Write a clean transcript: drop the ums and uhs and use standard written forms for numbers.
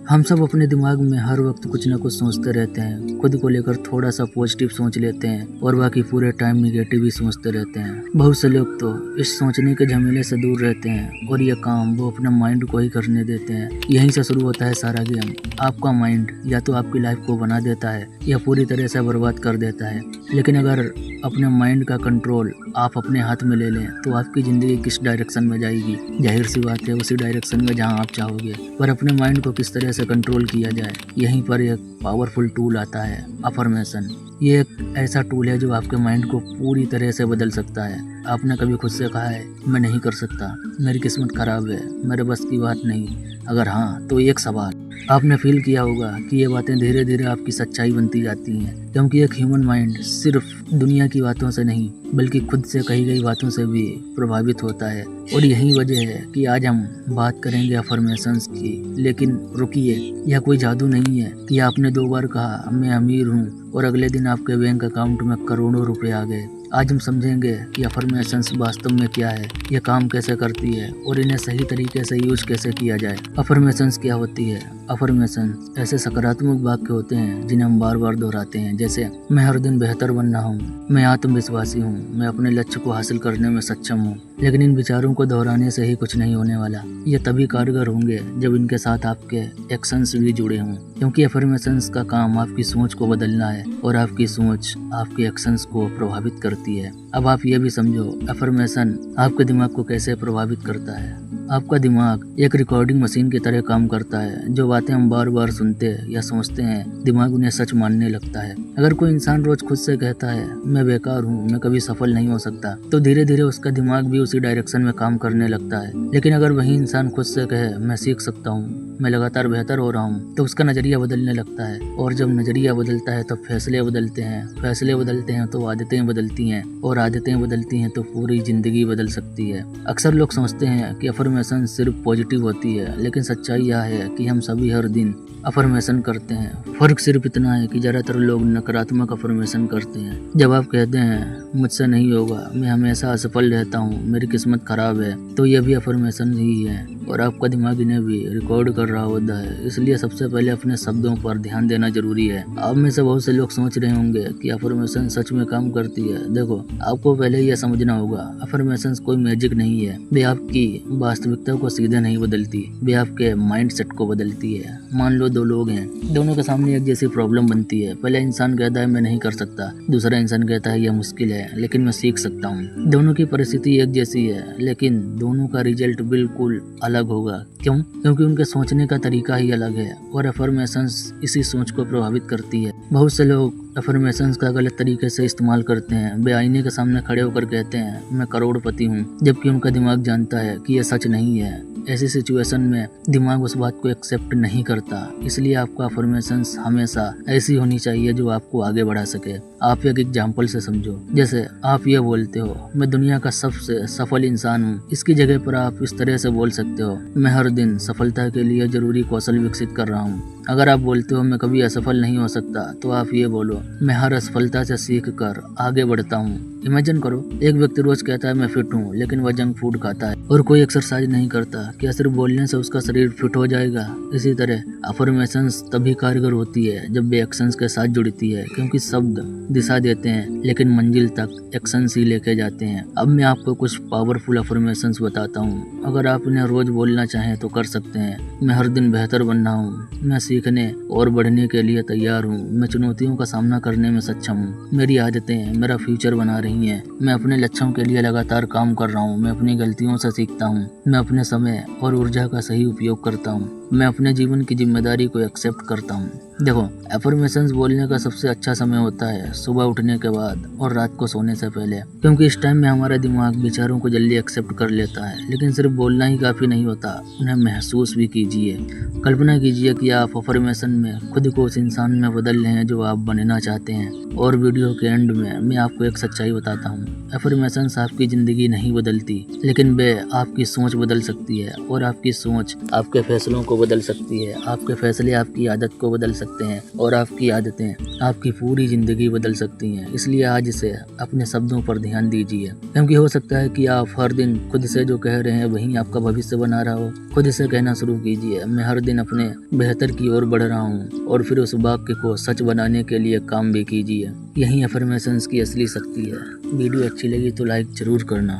हम सब अपने दिमाग में हर वक्त कुछ न कुछ सोचते रहते हैं। खुद को लेकर थोड़ा सा पॉजिटिव सोच लेते हैं और बाकी पूरे टाइम निगेटिव ही सोचते रहते हैं। बहुत से लोग तो इस सोचने के झमेले से दूर रहते हैं और ये काम वो अपने माइंड को ही करने देते हैं। यहीं से शुरू होता है सारा गेम। आपका माइंड या तो आपकी लाइफ को बना देता है या पूरी तरह से बर्बाद कर देता है। लेकिन अगर अपने माइंड का कंट्रोल आप अपने हाथ में ले लें तो आपकी ज़िंदगी किस डायरेक्शन में जाएगी, जाहिर सी बात है उसी डायरेक्शन में जहां आप चाहोगे। पर अपने माइंड को किस तरह से कंट्रोल किया जाए, यहीं पर एक पावरफुल टूल आता है, अफर्मेशन। ये एक ऐसा टूल है जो आपके माइंड को पूरी तरह से बदल सकता है। आपने कभी खुद से कहा है मैं नहीं कर सकता, मेरी किस्मत खराब है, मेरे बस की बात नहीं? अगर हाँ तो एक सवाल, आपने फील किया होगा कि ये बातें धीरे धीरे आपकी सच्चाई बनती जाती हैं, क्योंकि एक ह्यूमन माइंड सिर्फ दुनिया की बातों से नहीं बल्कि खुद से कही गई बातों से भी प्रभावित होता है। और यही वजह है कि आज हम बात करेंगे अफर्मेशंस की। लेकिन रुकिए, यह कोई जादू नहीं है कि आपने 2 बार कहा मैं अमीर हूँ और अगले दिन आपके बैंक अकाउंट में करोड़ों रुपए आ गए। आज हम समझेंगे कि अफर्मेशंस वास्तव में क्या है, यह काम कैसे करती है और इन्हें सही तरीके से यूज कैसे किया जाए। अफर्मेशंस क्या होती है? अफर्मेशंस ऐसे सकारात्मक वाक्य होते हैं जिन्हें हम बार बार दोहराते हैं, जैसे मैं हर दिन बेहतर बन रहा हूँ, मैं आत्मविश्वासी हूँ, मैं अपने लक्ष्य को हासिल करने में सक्षम हूँ। लेकिन इन विचारों को दोहराने से ही कुछ नहीं होने वाला। ये तभी कारगर होंगे जब इनके साथ आपके एक्शंस भी जुड़े हों, क्योंकि अफर्मेशंस का काम आपकी सोच को बदलना है और आपकी सोच आपके एक्शंस को प्रभावित करती है। अब आप ये भी समझो अफर्मेशन आपके दिमाग को कैसे प्रभावित करता है। आपका दिमाग एक रिकॉर्डिंग मशीन की तरह काम करता है। जो बातें हम बार बार सुनते या सोचते हैं, दिमाग उन्हें सच मानने लगता है। अगर कोई इंसान रोज खुद से कहता है मैं बेकार हूँ, मैं कभी सफल नहीं हो सकता, तो धीरे धीरे उसका दिमाग भी उसी डायरेक्शन में काम करने लगता है। लेकिन अगर वही इंसान खुद से कहे मैं सीख सकता हूँ, मैं लगातार बेहतर हो रहा हूँ, तो उसका नजरिया बदलने लगता है। और जब नजरिया बदलता है तो फैसले बदलते हैं, फैसले बदलते हैं तो आदतें बदलती हैं, और आदतें बदलती हैं तो पूरी जिंदगी बदल सकती है। अक्सर लोग समझते हैं कि अफर्मेशन सिर्फ पॉजिटिव होती है, लेकिन सच्चाई यह है कि हम सभी हर दिन अफर्मेशन करते हैं। फर्क सिर्फ इतना है कि ज़्यादातर लोग नकारात्मक अफर्मेशन करते हैं। जब आप कहते हैं मुझसे नहीं होगा, मैं हमेशा असफल रहता हूँ, मेरी किस्मत खराब है, तो यह भी अफर्मेशन ही है और आपका दिमाग इन्हें भी रिकॉर्ड कर रहा होता है। इसलिए सबसे पहले अपने शब्दों पर ध्यान देना जरूरी है। आप में से बहुत से लोग सोच रहे होंगे कि अफर्मेशन सच में काम करती है। देखो, आपको पहले यह समझना होगा, अफर्मेशन कोई मैजिक नहीं है। वे आपकी वास्तविकता को सीधे नहीं बदलती, वे आपके माइंड सेट को बदलती है। मान लो 2 लोग हैं, दोनों के सामने एक जैसी प्रॉब्लम बनती है। पहला इंसान कहता है मैं नहीं कर सकता, दूसरा इंसान कहता है यह मुश्किल है लेकिन मैं सीख सकता हूँ। दोनों की परिस्थिति एक जैसी है, लेकिन दोनों का रिजल्ट बिल्कुल अलग होगा। क्यों? क्योंकि उनके सोचने का तरीका ही अलग है और अफर्मेशंस इसी सोच को प्रभावित करती है। बहुत से लोग अफर्मेशंस का गलत तरीके से इस्तेमाल करते हैं। वे आईने के सामने खड़े होकर कहते हैं मैं करोड़पति हूँ, जबकि उनका दिमाग जानता है कि यह सच नहीं है। ऐसी सिचुएशन में दिमाग उस बात को एक्सेप्ट नहीं करता। इसलिए आपका अफर्मेशंस हमेशा ऐसी होनी चाहिए जो आपको आगे बढ़ा सके। आप एक एग्जाम्पल से समझो, जैसे आप ये बोलते हो मैं दुनिया का सबसे सफल इंसान हूँ। इसकी जगह पर आप इस तरह से बोल सकते हो मैं हर दिन सफलता के लिए जरूरी कौशल विकसित कर रहा हूँ। अगर आप बोलते हो मैं कभी असफल नहीं हो सकता, तो आप ये बोलो मैं हर असफलता से सीख कर आगे बढ़ता हूँ। इमेजिन करो, एक व्यक्ति रोज कहता है मैं फिट हूँ, लेकिन वह जंक फूड खाता है और कोई एक्सरसाइज नहीं करता। क्या सिर्फ बोलने से उसका शरीर फिट हो जाएगा? इसी तरह अफर्मेशंस तभी कारगर होती है जब वे एक्शंस के साथ जुड़ती है, क्योंकि शब्द दिशा देते हैं लेकिन मंजिल तक एक्शंस ही लेके जाते हैं। अब मैं आपको कुछ पावरफुल अफर्मेशंस बताता हूँ। अगर आप इन्हें रोज बोलना चाहें तो कर सकते हैं। मैं हर दिन बेहतर बन रहा हूँ, मैं सीखने और बढ़ने के लिए तैयार हूँ, मैं चुनौतियों का सामना करने में सक्षम हूँ, मेरी आदतें मेरा फ्यूचर बना रही हैं, मैं अपने लक्ष्यों के लिए लगातार काम कर रहा हूँ, मैं अपनी गलतियों से सीखता हूँ, मैं अपने समय और ऊर्जा का सही उपयोग करता हूँ, मैं अपने जीवन की जिम्मेदारी को एक्सेप्ट करता हूँ। देखो, अफर्मेशंस बोलने का सबसे अच्छा समय होता है सुबह उठने के बाद और रात को सोने से पहले, क्योंकि इस टाइम में हमारा दिमाग विचारों को जल्दी एक्सेप्ट कर लेता है। लेकिन सिर्फ बोलना ही काफी नहीं होता, उन्हें महसूस भी कीजिए। कल्पना कीजिए कि आप अफर्मेशन में खुद को उस इंसान में बदल रहे हैं जो आप बनना चाहते हैं। और वीडियो के एंड में मैं आपको एक सच्चाई बताता हूँ। अफर्मेशंस आपकी ज़िंदगी नहीं बदलती, लेकिन वे आपकी सोच बदल सकती है, और आपकी सोच आपके फैसलों को बदल सकती है। आपके फैसले आपकी आदत को बदल सकते हैं, और आपकी आदतें आपकी पूरी ज़िंदगी बदल सकती हैं। इसलिए आज से अपने शब्दों पर ध्यान दीजिए, क्योंकि हो सकता है कि आप हर दिन खुद से जो कह रहे हैं वही आपका भविष्य बना रहा हो। खुद से कहना शुरू कीजिए, मैं हर दिन अपने बेहतर की ओर बढ़ रहा हूँ, और फिर उस वाक्य को सच बनाने के लिए काम भी कीजिए। यही अफर्मेशंस की असली शक्ति है। वीडियो अच्छी लगी तो लाइक जरूर करना।